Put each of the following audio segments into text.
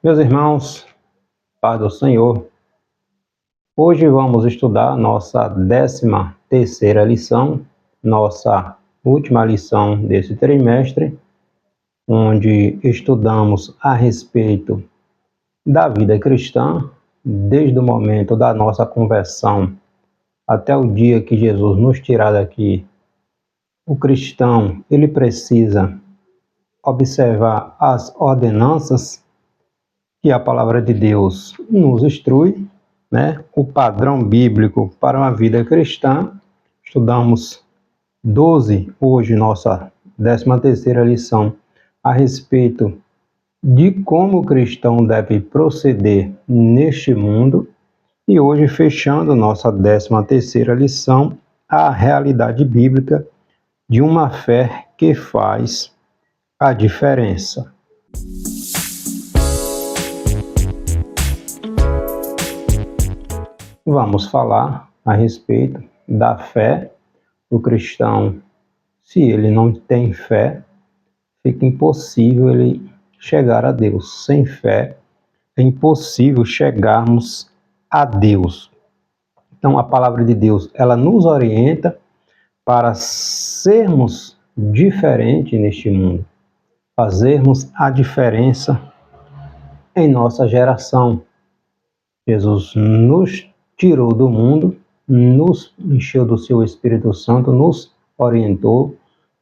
Meus irmãos, paz do Senhor, hoje vamos estudar nossa 13ª lição, nossa última lição desse trimestre, onde estudamos a respeito da vida cristã, desde o momento da nossa conversão até o dia que Jesus nos tirar daqui. O cristão, ele precisa observar as ordenanças que a palavra de Deus nos instrui, né? O padrão bíblico para uma vida cristã. Estudamos 12, hoje nossa 13ª lição, a respeito de como o cristão deve proceder neste mundo. E hoje, fechando nossa 13ª lição, a realidade bíblica de uma fé que faz a diferença. Vamos falar a respeito da fé do cristão. Se ele não tem fé, fica impossível ele chegar a Deus. Sem fé, é impossível chegarmos a Deus. Então, a palavra de Deus, ela nos orienta para sermos diferentes neste mundo, fazermos a diferença em nossa geração. Jesus nos tirou do mundo, nos encheu do seu Espírito Santo, nos orientou,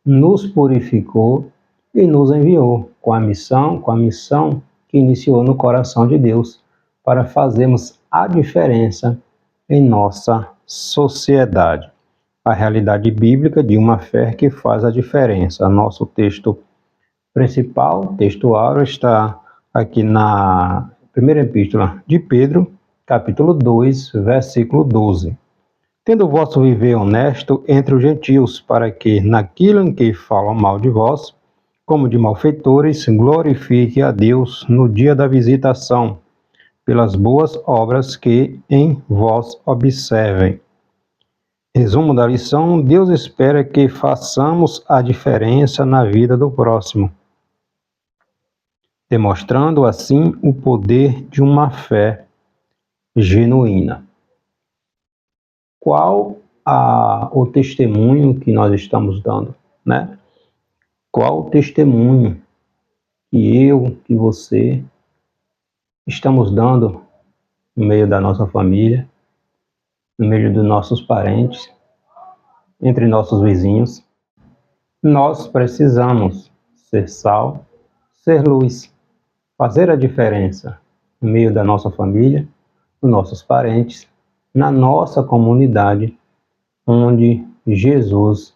nos purificou e nos enviou com a missão que iniciou no coração de Deus, para fazermos a diferença em nossa sociedade. A realidade bíblica de uma fé que faz a diferença. Nosso texto principal, texto áureo, está aqui na primeira epístola de Pedro, capítulo 2, versículo 12. Tendo o vosso viver honesto entre os gentios, para que, naquilo em que falam mal de vós, como de malfeitores, glorifique a Deus no dia da visitação, pelas boas obras que em vós observem. Resumo da lição: Deus espera que façamos a diferença na vida do próximo, demonstrando assim o poder de uma fé genuína. Qual o testemunho que nós estamos dando, né? Qual o testemunho que eu, que você estamos dando no meio da nossa família, no meio dos nossos parentes, entre nossos vizinhos? Nós precisamos ser sal, ser luz, fazer a diferença no meio da nossa família, dos nossos parentes, na nossa comunidade, onde Jesus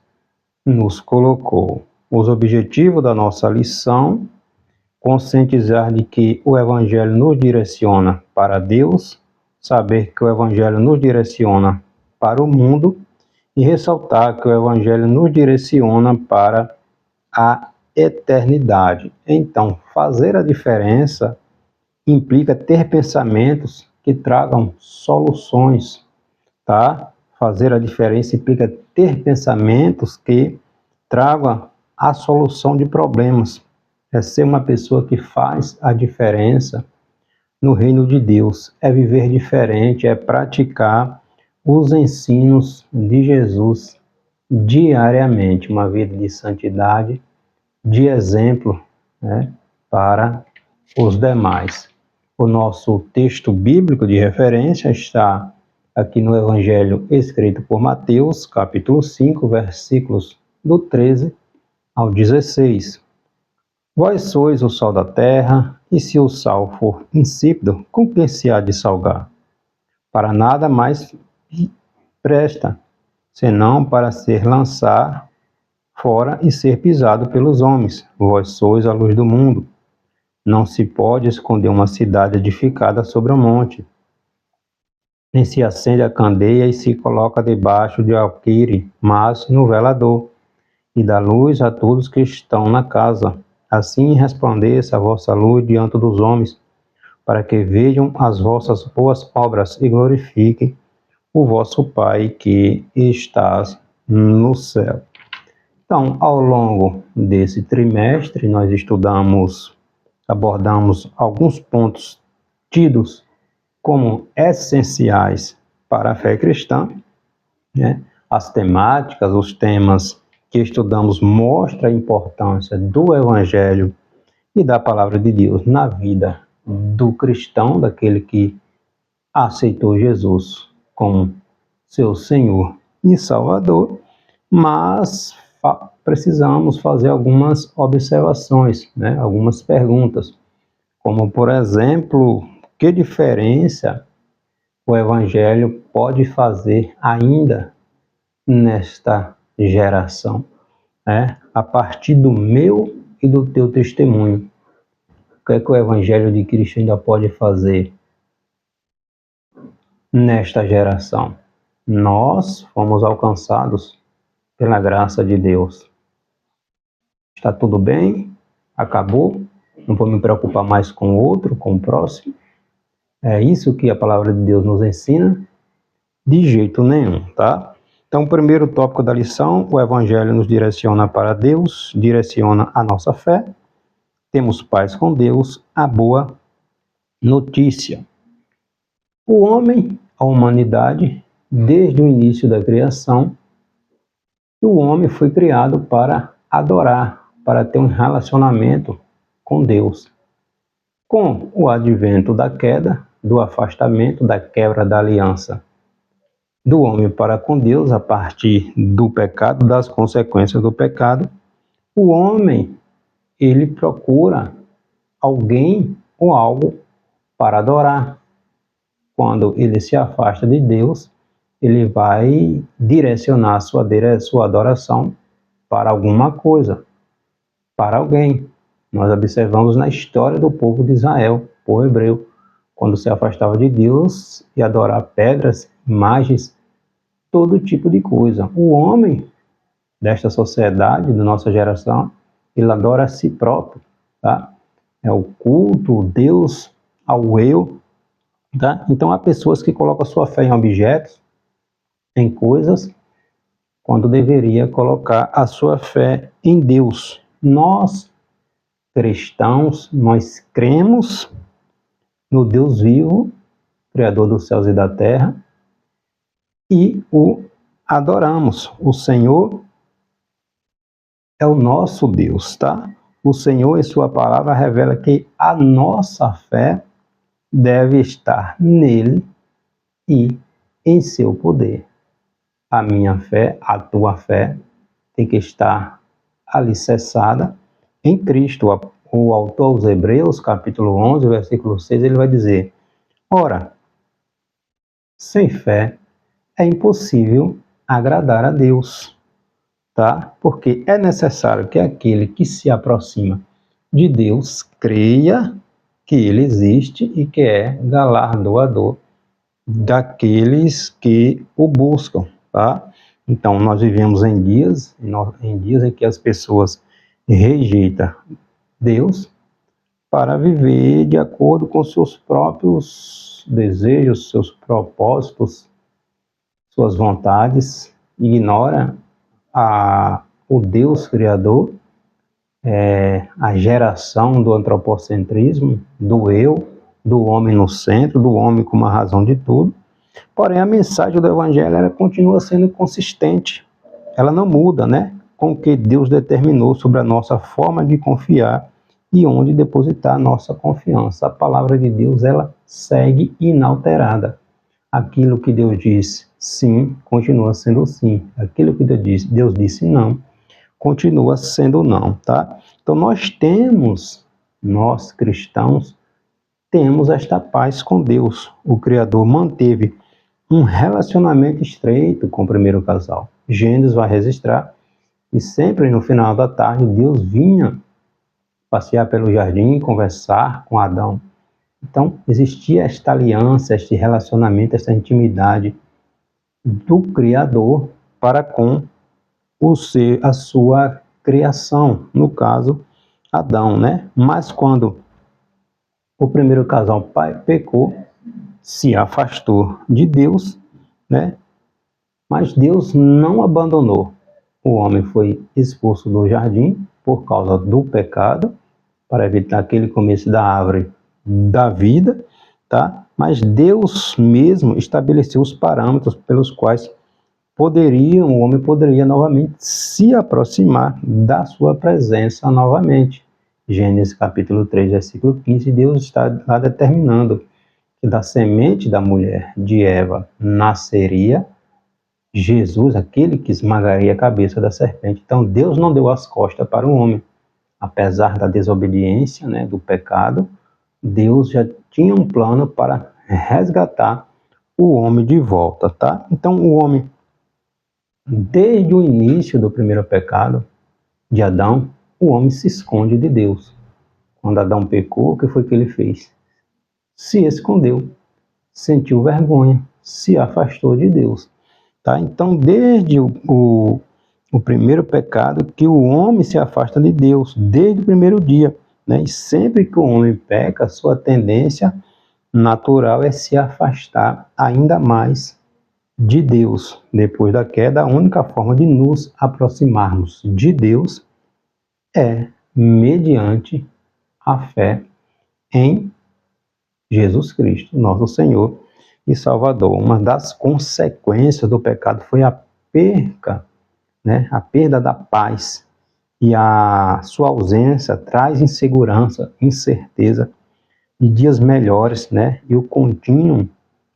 nos colocou. Os objetivos da nossa lição: conscientizar de que o Evangelho nos direciona para Deus, saber que o Evangelho nos direciona para o mundo e ressaltar que o Evangelho nos direciona para a eternidade. Então, fazer a diferença implica ter pensamentos que tragam soluções, tá? Fazer a diferença implica ter pensamentos que tragam a solução de problemas. É ser uma pessoa que faz a diferença no reino de Deus. É viver diferente, é praticar os ensinos de Jesus diariamente. Uma vida de santidade, de exemplo, né, para os demais. O nosso texto bíblico de referência está aqui no Evangelho escrito por Mateus, capítulo 5, versículos do 13 ao 16. Vós sois o sal da terra, e se o sal for insípido, com que se há de salgar? Para nada mais presta, senão para ser lançado fora e ser pisado pelos homens. Vós sois a luz do mundo. Não se pode esconder uma cidade edificada sobre um monte, nem se acende a candeia e se coloca debaixo de alqueire, mas no velador, e dá luz a todos que estão na casa. Assim resplandeça a vossa luz diante dos homens, para que vejam as vossas boas obras e glorifiquem o vosso Pai que estás no céu. Então, ao longo desse trimestre, nós estudamos abordamos alguns pontos tidos como essenciais para a fé cristã, né? As temáticas, os temas que estudamos mostram a importância do Evangelho e da Palavra de Deus na vida do cristão, daquele que aceitou Jesus como seu Senhor e Salvador, mas precisamos fazer algumas observações, né? Algumas perguntas, como, por exemplo, que diferença o Evangelho pode fazer ainda nesta geração, né? A partir do meu e do teu testemunho. O que é que o Evangelho de Cristo ainda pode fazer nesta geração? Nós fomos alcançados pela graça de Deus. Está tudo bem? Acabou? Não vou me preocupar mais com o outro, com o próximo? É isso que a palavra de Deus nos ensina? De jeito nenhum, tá? Então, o primeiro tópico da lição, o Evangelho nos direciona para Deus, direciona a nossa fé. Temos paz com Deus, a boa notícia. O homem, a humanidade, desde o início da criação, o homem foi criado para adorar, para ter um relacionamento com Deus. Com o advento da queda, do afastamento, da quebra da aliança do homem para com Deus, a partir do pecado, das consequências do pecado, o homem, ele procura alguém ou algo para adorar. Quando ele se afasta de Deus, ele vai direcionar sua adoração para alguma coisa, para alguém. Nós observamos na história do povo de Israel, o povo hebreu, quando se afastava de Deus e adorar pedras, imagens, todo tipo de coisa. O homem desta sociedade, da nossa geração, ele adora a si próprio, tá? É o culto, o Deus ao eu, tá? Então há pessoas que colocam a sua fé em objetos, em coisas, quando deveria colocar a sua fé em Deus. Nós, cristãos, nós cremos no Deus vivo, Criador dos céus e da terra, e o adoramos. O Senhor é o nosso Deus, tá? O Senhor, em sua palavra, revela que a nossa fé deve estar nele e em seu poder. A minha fé, a tua fé, tem que estar alicerçada em Cristo. O autor aos Hebreus, capítulo 11, versículo 6, ele vai dizer: ora, sem fé é impossível agradar a Deus, tá? Porque é necessário que aquele que se aproxima de Deus creia que ele existe e que é galardoador daqueles que o buscam, tá? Então, nós vivemos em dias em que as pessoas rejeitam Deus para viver de acordo com seus próprios desejos, seus propósitos, suas vontades, ignora o Deus Criador, a geração do antropocentrismo, do eu, do homem no centro, do homem como a razão de tudo. Porém, a mensagem do Evangelho ela continua sendo consistente. Ela não muda, né? Com o que Deus determinou sobre a nossa forma de confiar e onde depositar a nossa confiança. A palavra de Deus, ela segue inalterada. Aquilo que Deus diz sim, continua sendo sim. Aquilo que Deus disse não, continua sendo não, tá? Então nós cristãos, temos esta paz com Deus. O Criador manteve um relacionamento estreito com o primeiro casal. Gênesis vai registrar e sempre no final da tarde Deus vinha passear pelo jardim, conversar com Adão. Então existia esta aliança, este relacionamento, esta intimidade do Criador para com a sua criação, no caso Adão, né? Mas quando o primeiro casal pecou, se afastou de Deus, né? Mas Deus não abandonou. O homem foi expulso do jardim por causa do pecado, para evitar que ele comesse da árvore da vida, tá? Mas Deus mesmo estabeleceu os parâmetros pelos quais o homem poderia novamente se aproximar da sua presença novamente. Gênesis capítulo 3, versículo 15, Deus está lá determinando que da semente da mulher de Eva nasceria Jesus, aquele que esmagaria a cabeça da serpente. Então Deus não deu as costas para o homem. Apesar da desobediência, né, do pecado, Deus já tinha um plano para resgatar o homem de volta, tá? Então o homem, desde o início do primeiro pecado de Adão, o homem se esconde de Deus. Quando Adão pecou, o que foi que ele fez? Se escondeu, sentiu vergonha, se afastou de Deus. Tá? Então, desde o primeiro pecado, que o homem se afasta de Deus, desde o primeiro dia. Né? E sempre que o homem peca, sua tendência natural é se afastar ainda mais de Deus. Depois da queda, a única forma de nos aproximarmos de Deus é mediante a fé em Jesus Cristo, nosso Senhor e Salvador. Uma das consequências do pecado foi a perda, né? A perda da paz, e a sua ausência traz insegurança, incerteza de dias melhores, né? E o contínuo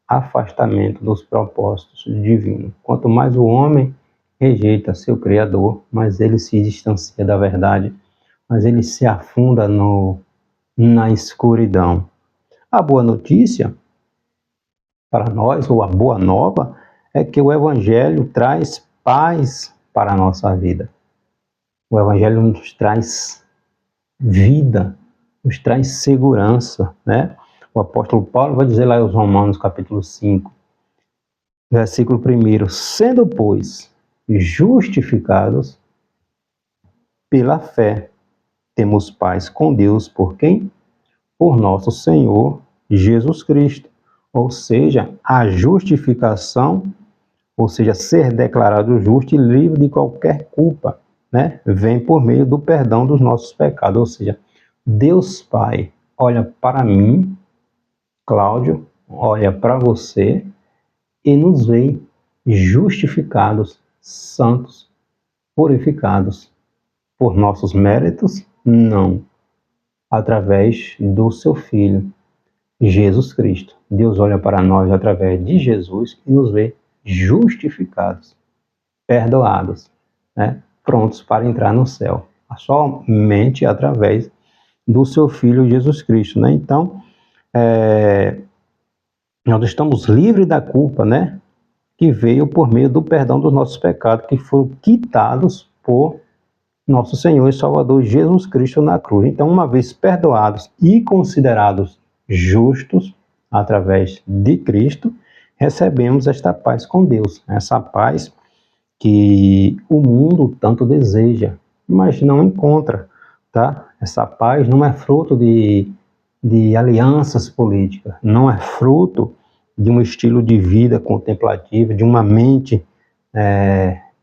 afastamento dos propósitos divinos. Quanto mais o homem rejeita seu Criador, mais ele se distancia da verdade, mas ele se afunda na escuridão. A boa notícia para nós, ou a boa nova, é que o Evangelho traz paz para a nossa vida. O Evangelho nos traz vida, nos traz segurança, né? O apóstolo Paulo vai dizer lá aos Romanos, capítulo 5, versículo 1, sendo, pois, justificados pela fé, temos paz com Deus por quem? Por nosso Senhor Jesus Cristo. Ou seja, a justificação, ou seja, ser declarado justo e livre de qualquer culpa, né? Vem por meio do perdão dos nossos pecados. Ou seja, Deus Pai olha para mim, Cláudio, olha para você e nos vê justificados, santos, purificados por nossos méritos? Não. Através do seu Filho, Jesus Cristo. Deus olha para nós através de Jesus e nos vê justificados, perdoados, né? Prontos para entrar no céu. Somente através do seu Filho Jesus Cristo, né? Então, nós estamos livres da culpa, né? Que veio por meio do perdão dos nossos pecados, que foram quitados por nosso Senhor e Salvador Jesus Cristo na cruz. Então, uma vez perdoados e considerados justos através de Cristo, recebemos esta paz com Deus, essa paz que o mundo tanto deseja, mas não encontra, tá? Essa paz não é fruto de alianças políticas, não é fruto de um estilo de vida contemplativo, de uma mente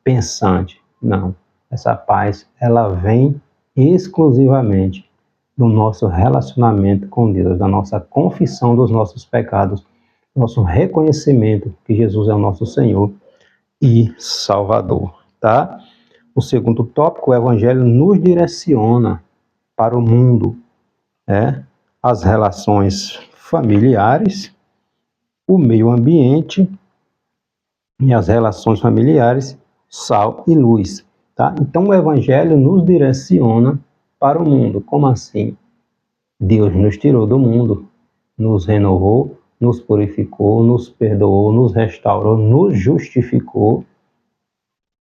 pensante, não. Essa paz, ela vem exclusivamente do nosso relacionamento com Deus, da nossa confissão dos nossos pecados, nosso reconhecimento que Jesus é o nosso Senhor e Salvador, tá? O segundo tópico, o Evangelho nos direciona para o mundo, as relações familiares, o meio ambiente e as relações familiares, sal e luz. Tá? Então o Evangelho nos direciona para o mundo. Como assim? Deus nos tirou do mundo, nos renovou, nos purificou, nos perdoou, nos restaurou, nos justificou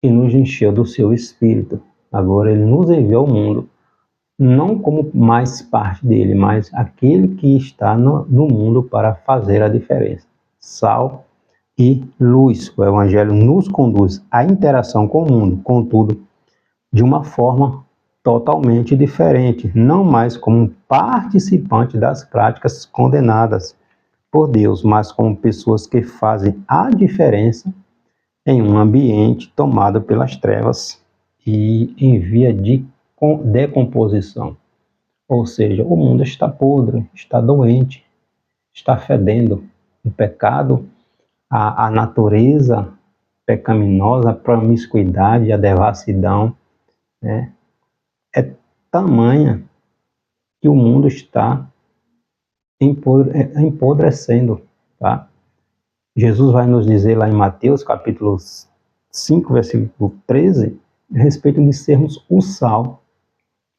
e nos encheu do seu Espírito. Agora ele nos enviou ao mundo, não como mais parte dele, mas aquele que está no mundo para fazer a diferença. Sal e luz. O Evangelho nos conduz à interação com o mundo, contudo, de uma forma totalmente diferente, não mais como um participante das práticas condenadas por Deus, mas como pessoas que fazem a diferença em um ambiente tomado pelas trevas e em via de decomposição. Ou seja, o mundo está podre, está doente, está fedendo. O pecado, a natureza pecaminosa, a promiscuidade, a devassidão, né, é tamanha que o mundo está empodrecendo, tá? Jesus vai nos dizer lá em Mateus, capítulo 5, versículo 13, a respeito de sermos o sal.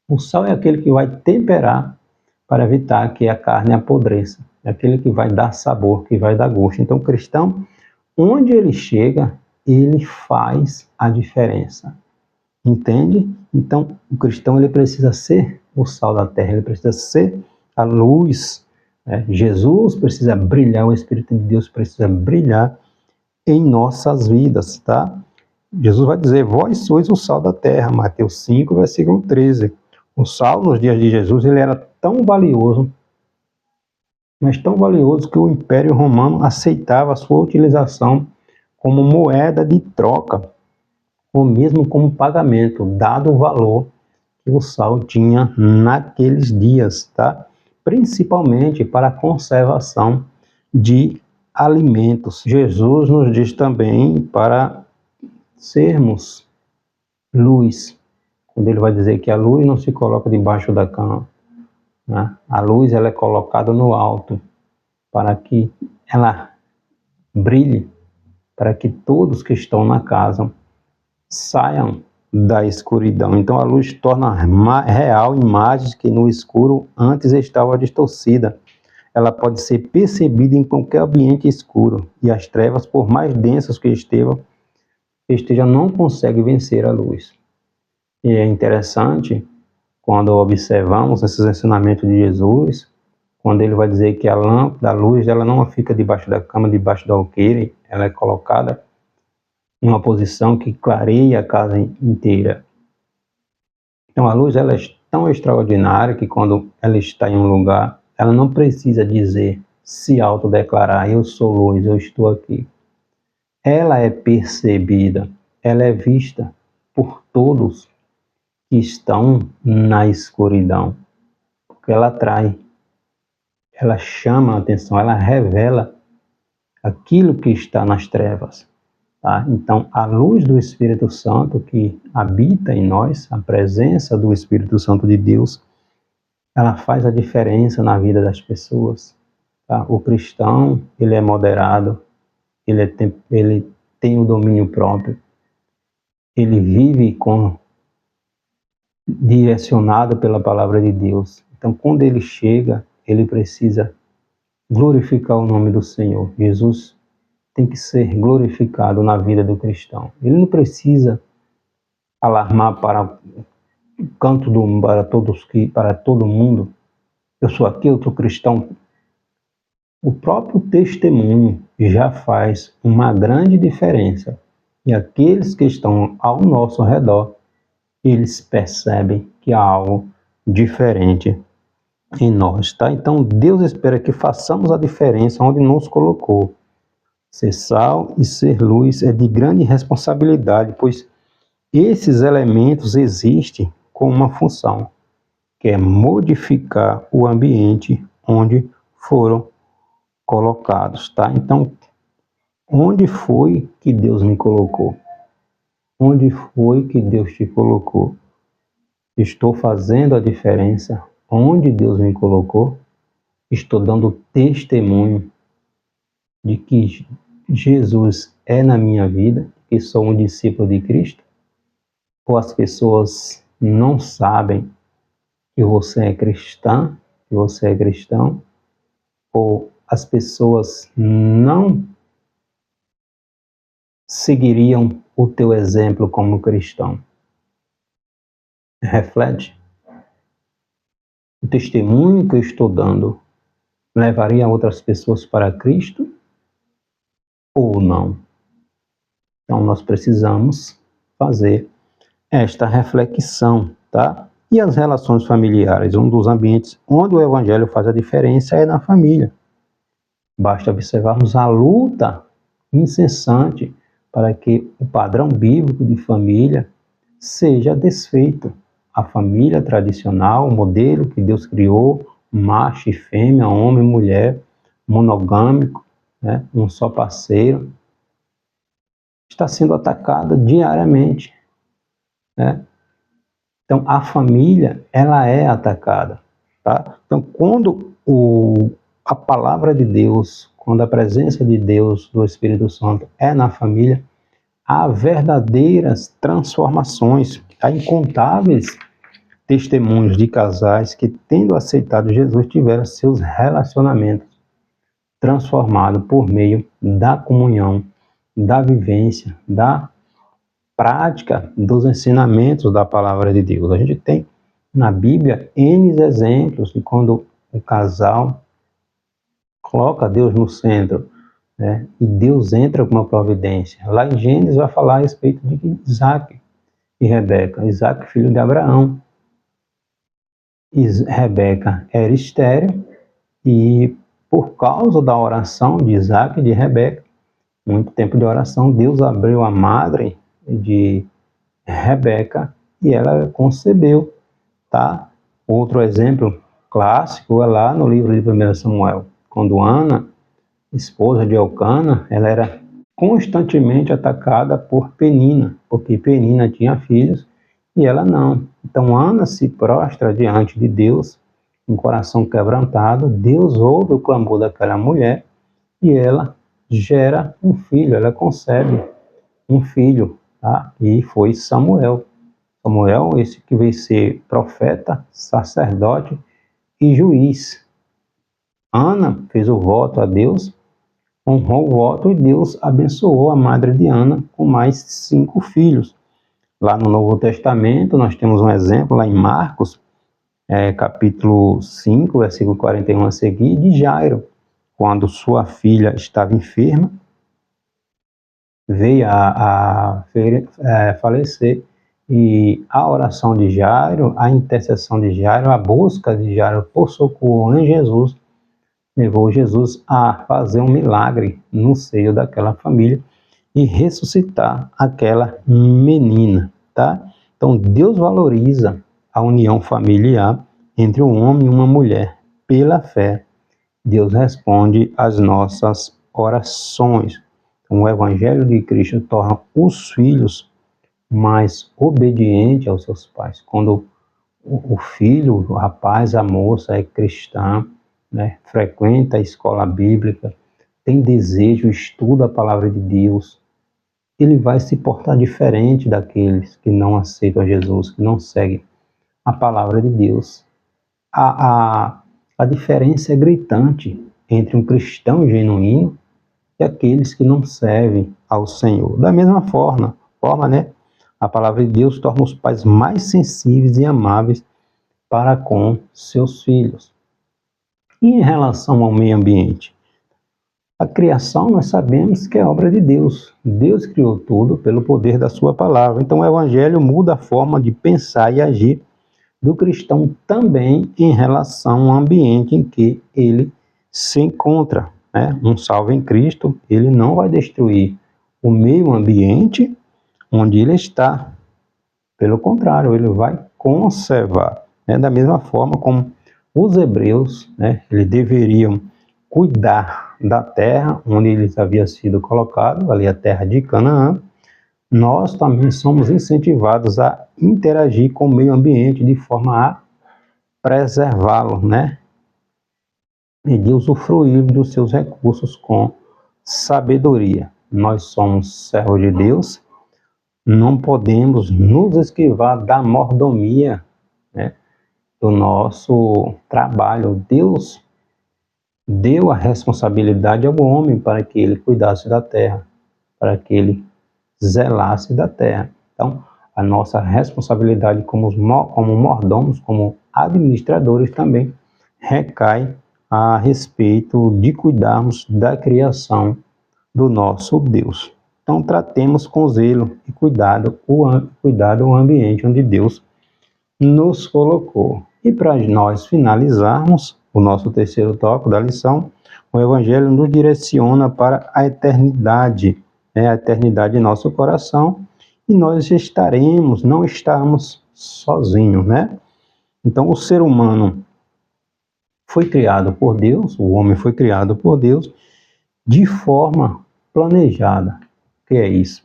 O sal é aquele que vai temperar para evitar que a carne apodreça. É aquele que vai dar sabor, que vai dar gosto. Então, o cristão, onde ele chega, ele faz a diferença. Entende? Então, o cristão ele precisa ser o sal da terra, ele precisa ser a luz. Jesus precisa brilhar, o Espírito de Deus precisa brilhar em nossas vidas, tá? Jesus vai dizer, vós sois o sal da terra, Mateus 5, versículo 13. O sal, nos dias de Jesus, ele era tão valioso, mas tão valioso que o Império Romano aceitava a sua utilização como moeda de troca, ou mesmo como pagamento, dado o valor que o sal tinha naqueles dias, tá? Principalmente para a conservação de alimentos. Jesus nos diz também para sermos luz, quando ele vai dizer que a luz não se coloca debaixo da cama, né? A luz ela é colocada no alto para que ela brilhe, para que todos que estão na casa saiam da escuridão. Então a luz torna real imagens que no escuro antes estava distorcida. Ela pode ser percebida em qualquer ambiente escuro, e as trevas, por mais densas que estejam, não conseguem vencer a luz. E é interessante, quando observamos esses ensinamentos de Jesus, quando ele vai dizer que a lâmpada, a luz, ela não fica debaixo da cama, debaixo do alqueire, ela é colocada em uma posição que clareia a casa inteira. Então a luz ela é tão extraordinária que quando ela está em um lugar, ela não precisa dizer, se autodeclarar, eu sou luz, eu estou aqui. Ela é percebida, ela é vista por todos que estão na escuridão, porque ela atrai, ela chama a atenção, ela revela aquilo que está nas trevas. Tá? Então, a luz do Espírito Santo que habita em nós, a presença do Espírito Santo de Deus, ela faz a diferença na vida das pessoas. Tá? O cristão, ele é moderado, ele tem o domínio próprio, ele vive direcionado pela palavra de Deus. Então, quando ele chega, ele precisa glorificar o nome do Senhor. Jesus tem que ser glorificado na vida do cristão. Ele não precisa alarmar para o canto do mundo, para todo mundo. Eu sou aqui, eu sou cristão. O próprio testemunho já faz uma grande diferença. E aqueles que estão ao nosso redor, eles percebem que há algo diferente em nós, tá? Então Deus espera que façamos a diferença onde nos colocou. Ser sal e ser luz é de grande responsabilidade, pois esses elementos existem com uma função, que é modificar o ambiente onde foram colocados, tá? Então, onde foi que Deus me colocou? Onde foi que Deus te colocou? Estou fazendo a diferença onde Deus me colocou? Estou dando testemunho de que Jesus é na minha vida, que sou um discípulo de Cristo? Ou as pessoas não sabem que você é cristã, que você é cristão? Ou as pessoas não seguiriam o teu exemplo como cristão? Reflete. O testemunho que eu estou dando levaria outras pessoas para Cristo ou não? Então nós precisamos fazer esta reflexão, tá? E as relações familiares, um dos ambientes onde o evangelho faz a diferença é na família. Basta observarmos a luta incessante para que o padrão bíblico de família seja desfeito. a família tradicional, o modelo que Deus criou, macho e fêmea, homem e mulher, monogâmico, né, um só parceiro, está sendo atacada diariamente, né? Então, a família, ela é atacada, tá? Então, quando a palavra de Deus, quando a presença de Deus, do Espírito Santo, é na família, há verdadeiras transformações, há incontáveis testemunhos de casais que, tendo aceitado Jesus, tiveram seus relacionamentos transformados por meio da comunhão, da vivência, da prática dos ensinamentos da palavra de Deus. A gente tem na Bíblia N exemplos de quando o casal coloca Deus no centro, né, e Deus entra com uma providência. Lá em Gênesis vai falar a respeito de Isaac e Rebeca. Isaac, filho de Abraão. Rebeca era estéril e, por causa da oração de Isaac e de Rebeca, muito tempo de oração, Deus abriu a madre de Rebeca e ela concebeu, tá? Outro exemplo clássico é lá no livro de 1 Samuel, quando Ana, esposa de Elcana, ela era constantemente atacada por Penina, porque Penina tinha filhos e ela não. Então Ana se prostra diante de Deus, com o coração quebrantado. Deus ouve o clamor daquela mulher e ela gera um filho, ela concebe um filho, tá? E foi Samuel. Samuel, esse que veio ser profeta, sacerdote e juiz. Ana fez o voto a Deus, honrou o voto e Deus abençoou a madre de Ana com mais 5 filhos. Lá no Novo Testamento, nós temos um exemplo, lá em Marcos, capítulo 5, versículo 41 a seguir, de Jairo, quando sua filha estava enferma, veio a falecer, e a oração de Jairo, a intercessão de Jairo, a busca de Jairo por socorro em Jesus, levou Jesus a fazer um milagre no seio daquela família e ressuscitar aquela menina, tá? Então, Deus valoriza a união familiar entre um homem e uma mulher. Pela fé, Deus responde às nossas orações. Então, o Evangelho de Cristo torna os filhos mais obedientes aos seus pais. Quando o filho, o rapaz, a moça é cristã, né, frequenta a escola bíblica, tem desejo, estuda a palavra de Deus, ele vai se portar diferente daqueles que não aceitam Jesus, que não seguem a palavra de Deus. A diferença é gritante entre um cristão genuíno e aqueles que não servem ao Senhor. Da mesma forma, né, a palavra de Deus torna os pais mais sensíveis e amáveis para com seus filhos. E em relação ao meio ambiente? A criação, nós sabemos que é obra de Deus. Deus criou tudo pelo poder da sua palavra. Então o Evangelho muda a forma de pensar e agir do cristão também em relação ao ambiente em que ele se encontra, né? Um salvo em Cristo, ele não vai destruir o meio ambiente onde ele está. Pelo contrário, ele vai conservar, né? Da mesma forma como os hebreus, né, eles deveriam cuidar da terra onde eles haviam sido colocados, ali a terra de Canaã. Nós também somos incentivados a interagir com o meio ambiente de forma a preservá-lo, né? E de usufruir dos seus recursos com sabedoria. Nós somos servos de Deus, não podemos nos esquivar da mordomia, né, do nosso trabalho. Deus deu a responsabilidade ao homem para que ele cuidasse da terra, para que ele zelasse da terra. Então, a nossa responsabilidade como mordomos, como administradores também recai a respeito de cuidarmos da criação do nosso Deus. Então, tratemos com zelo e cuidado o ambiente onde Deus nos colocou. E para nós finalizarmos o nosso terceiro tópico da lição, o Evangelho nos direciona para a eternidade, né? A eternidade em nosso coração, e nós não estamos sozinho, né? Então o ser humano foi criado por Deus, o homem foi criado por Deus de forma planejada. O que é isso?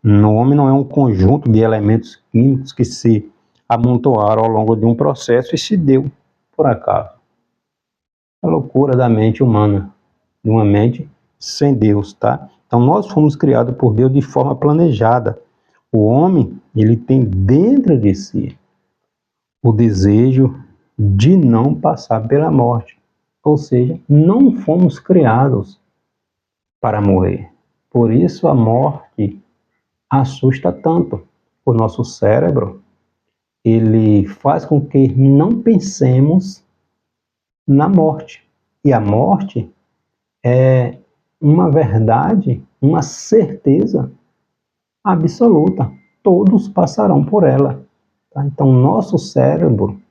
O homem não é um conjunto de elementos químicos que se amontoaram ao longo de um processo e se deu por acaso. A loucura da mente humana, de uma mente sem Deus, tá? Então nós fomos criados por Deus de forma planejada. O homem, ele tem dentro de si o desejo de não passar pela morte. Ou seja, não fomos criados para morrer. Por isso a morte assusta tanto. O nosso cérebro, ele faz com que não pensemos na morte. E a morte é uma verdade, uma certeza absoluta. Todos passarão por ela. Tá? Então, nosso cérebro,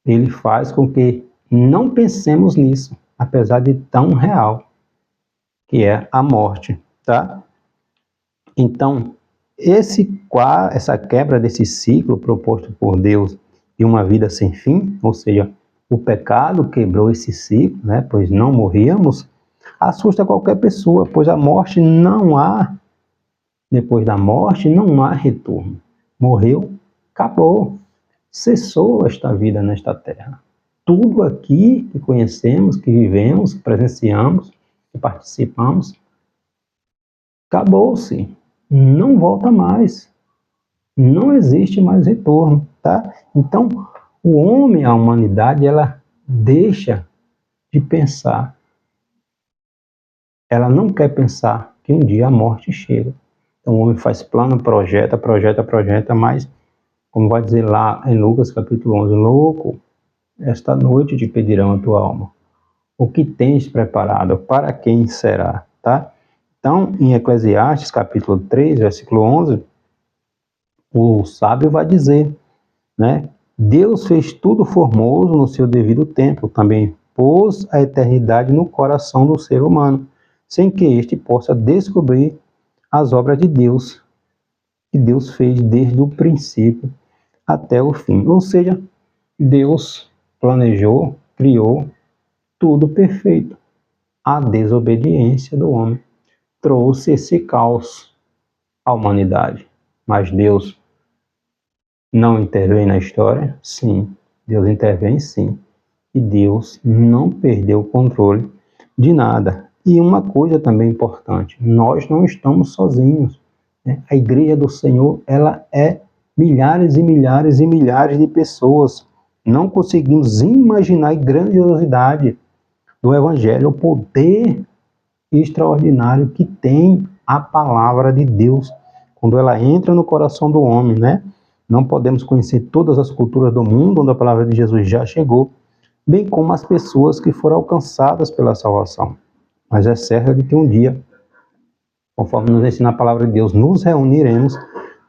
ele faz com que não pensemos nisso, apesar de tão real que é a morte, tá? Então, essa quebra desse ciclo proposto por Deus de uma vida sem fim, ou seja, o pecado quebrou esse ciclo, né? Pois não morríamos, assusta qualquer pessoa, pois a morte não há, depois da morte não há retorno. Morreu, acabou, cessou esta vida nesta terra. Tudo aqui que conhecemos, que vivemos, que presenciamos, que participamos, acabou-se, não volta mais, não existe mais retorno, tá? Então, o homem, a humanidade, ela deixa de pensar, ela não quer pensar que um dia a morte chega. Então, o homem faz plano, projeta, mas, como vai dizer lá em Lucas capítulo 11, louco, esta noite te pedirão a tua alma. O que tens preparado, para quem será, tá? Então, em Eclesiastes, capítulo 3, versículo 11, o sábio vai dizer, né? Deus fez tudo formoso no seu devido tempo, também pôs a eternidade no coração do ser humano, sem que este possa descobrir as obras de Deus, que Deus fez desde o princípio até o fim. Ou seja, Deus planejou, criou tudo perfeito. A desobediência do homem trouxe esse caos à humanidade. Mas Deus não intervém na história? Sim. Deus intervém, sim. E Deus não perdeu o controle de nada. E uma coisa também importante, nós não estamos sozinhos, né? A igreja do Senhor, ela é milhares e milhares e milhares de pessoas. Não conseguimos imaginar a grandiosidade do Evangelho, o poder extraordinário que tem a palavra de Deus quando ela entra no coração do homem, né? Não podemos conhecer todas as culturas do mundo onde a palavra de Jesus já chegou, bem como as pessoas que foram alcançadas pela salvação. Mas é certo de que um dia, conforme nos ensina a palavra de Deus, nos reuniremos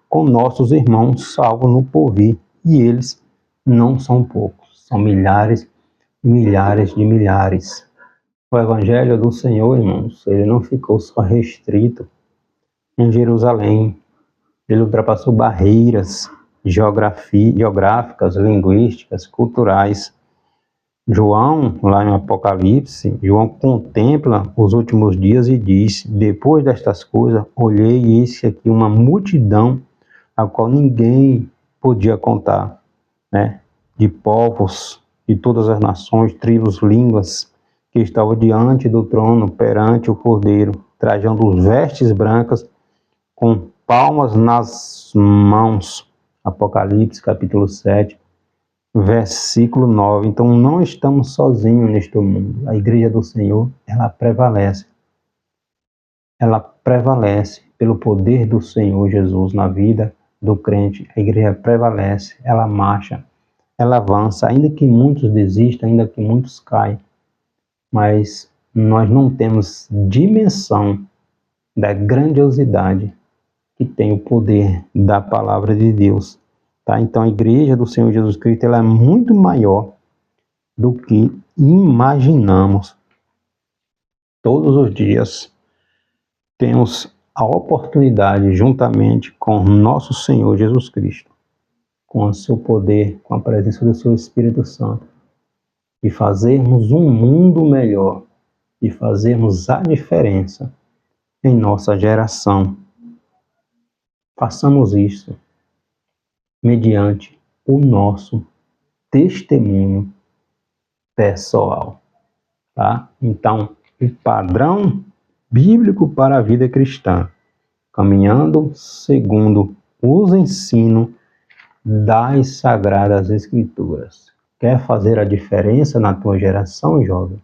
com nossos irmãos salvos no porvir, e eles não são poucos, são milhares e milhares de milhares. O Evangelho do Senhor, irmãos, ele não ficou só restrito em Jerusalém. Ele ultrapassou barreiras geográficas, linguísticas, culturais. João, lá em Apocalipse, João contempla os últimos dias e diz: depois destas coisas, olhei e eis aqui uma multidão a qual ninguém podia contar, né? De povos, de todas as nações, tribos, línguas, que estavam diante do trono, perante o Cordeiro, trajando vestes brancas, com palmas nas mãos. Apocalipse, capítulo 7, versículo 9. Então, não estamos sozinhos neste mundo. A igreja do Senhor, ela prevalece. Ela prevalece pelo poder do Senhor Jesus na vida do crente. A igreja prevalece, ela marcha, ela avança, ainda que muitos desistam, ainda que muitos caem. Mas nós não temos dimensão da grandiosidade que tem o poder da palavra de Deus, tá? Então a igreja do Senhor Jesus Cristo, ela é muito maior do que imaginamos. Todos os dias temos a oportunidade, juntamente com nosso Senhor Jesus Cristo, com o seu poder, com a presença do seu Espírito Santo, de fazermos um mundo melhor, de fazermos a diferença em nossa geração. Façamos isso mediante o nosso testemunho pessoal, tá? Então, o padrão bíblico para a vida cristã, caminhando segundo os ensinos das Sagradas Escrituras. Quer fazer a diferença na tua geração, jovem?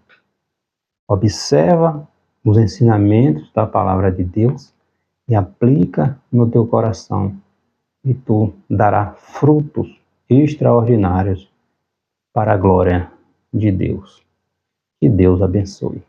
Observa os ensinamentos da Palavra de Deus e aplica no teu coração, e tu dará frutos extraordinários para a glória de Deus. Que Deus abençoe.